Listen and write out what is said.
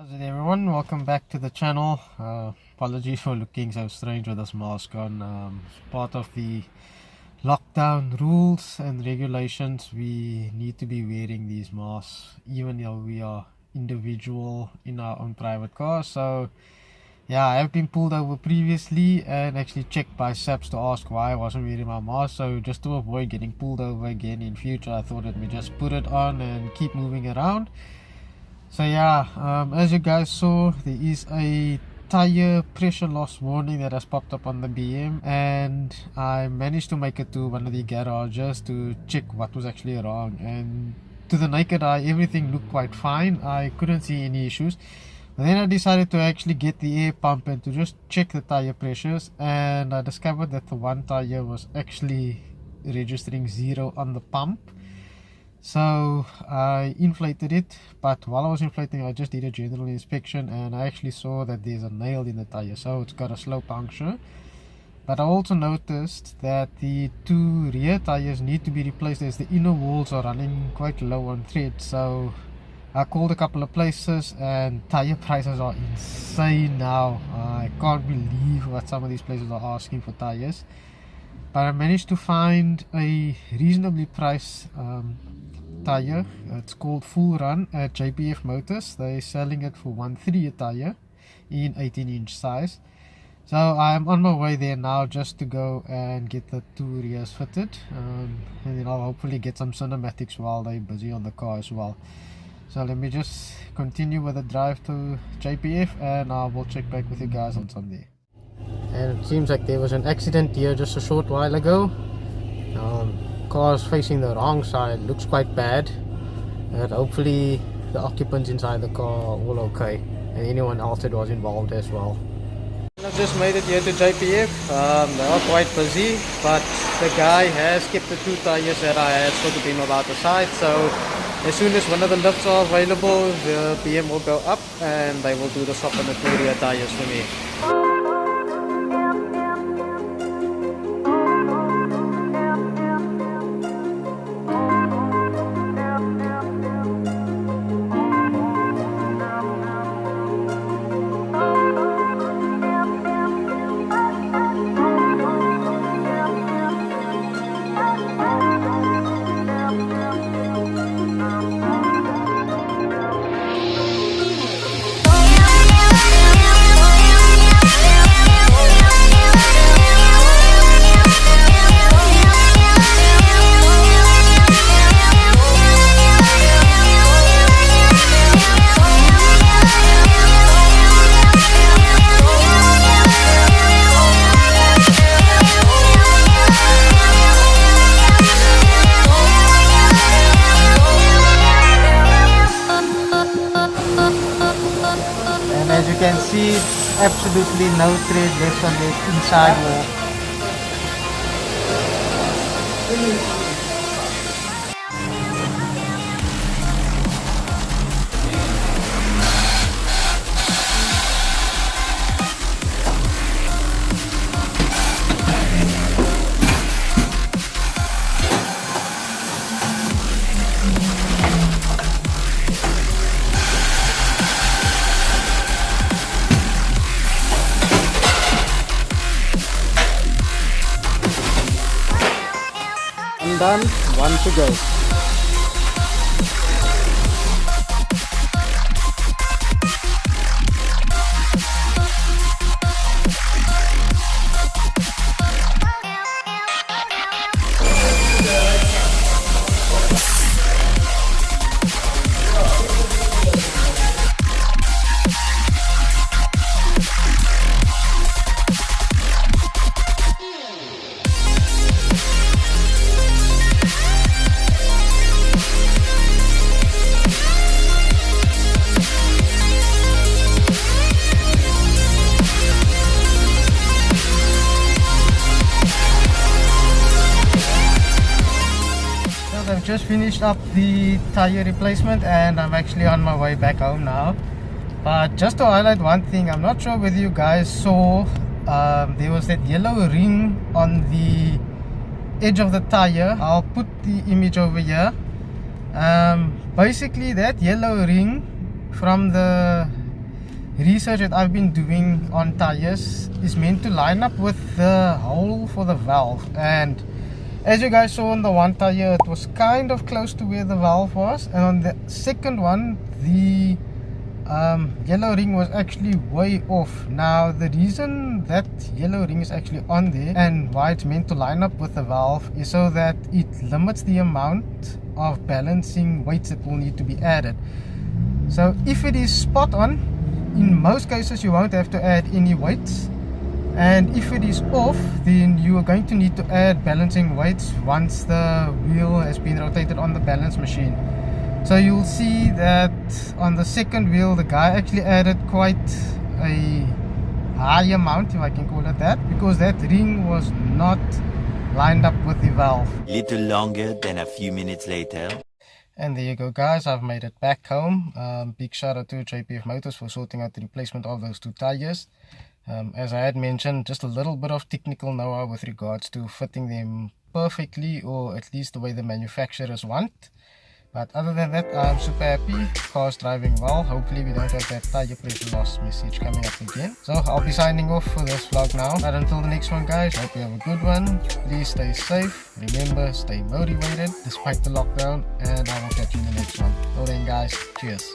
How's it everyone? Welcome back to the channel. Apologies for looking so strange with this mask on. It's part of the lockdown rules and regulations. We need to be wearing these masks even though we are individual in our own private car. So yeah, I have been pulled over previously and actually checked by SAPs to ask why I wasn't wearing my mask. So just to avoid getting pulled over again in future, I thought let me just put it on and keep moving around. So yeah, as you guys saw, there is a tire pressure loss warning that has popped up on the BM, and I managed to make it to one of the garages to check what was actually wrong, and to the naked eye everything looked quite fine. I couldn't see any issues. But then I decided to actually get the air pump and to just check the tire pressures, and I discovered that the one tire was actually registering 0 on the pump. So I inflated it, but while I was inflating I just did a general inspection and I actually saw that there's a nail in the tire, so it's got a slow puncture. But I also noticed that the 2 rear tires need to be replaced as the inner walls are running quite low on thread. So I called a couple of places and tire prices are insane now. I can't believe what some of these places are asking for tires. But I managed to find a reasonably priced tire. It's called Full Run at JPF Motors. They're selling it for 1.3 a tire in 18-inch size. So I'm on my way there now just to go and get the 2 rears fitted, and then I'll hopefully get some cinematics while they're busy on the car as well. So let me just continue with the drive to JPF and I will check back with you guys on Sunday. And it seems like there was an accident here just a short while ago. Car's facing the wrong side, looks quite bad, and hopefully the occupants inside the car are all okay and anyone else that was involved as well. I've just made it here to JPF. They are quite busy, but the guy has kept the 2 tires that I had spoken to him about the side, so as soon as one of the lifts are available the BM will go up and they will do the swap on the 2 rear tires for me. As you can see, absolutely no thread left on the inside wall. Done, 1 to go. I've just finished up the tire replacement and I'm actually on my way back home now. But just to highlight one thing, I'm not sure whether you guys saw, there was that yellow ring on the edge of the tire. I'll put the image over here. Basically that yellow ring from the research that I've been doing on tires is meant to line up with the hole for the valve, and as you guys saw on the one tire, it was kind of close to where the valve was, and on the second one the yellow ring was actually way off. Now the reason that yellow ring is actually on there and why it's meant to line up with the valve is so that it limits the amount of balancing weights that will need to be added. So if it is spot on, in most cases you won't have to add any weights, and if it is off, then you are going to need to add balancing weights once the wheel has been rotated on the balance machine. So you'll see that on the second wheel the guy actually added quite a high amount, if I can call it that, because that ring was not lined up with the valve. Little longer than a few minutes later. And there you go guys, I've made it back home. Big shout out to JPF Motors for sorting out the replacement of those two tires. As I had mentioned, just a little bit of technical know-how with regards to fitting them perfectly, or at least the way the manufacturers want. But other than that, I'm super happy. Car's driving well. Hopefully we don't have that tire pressure loss message coming up again. So I'll be signing off for this vlog now. But until the next one guys, hope you have a good one. Please stay safe. Remember, stay motivated despite the lockdown. And I will catch you in the next one. Till then guys, cheers.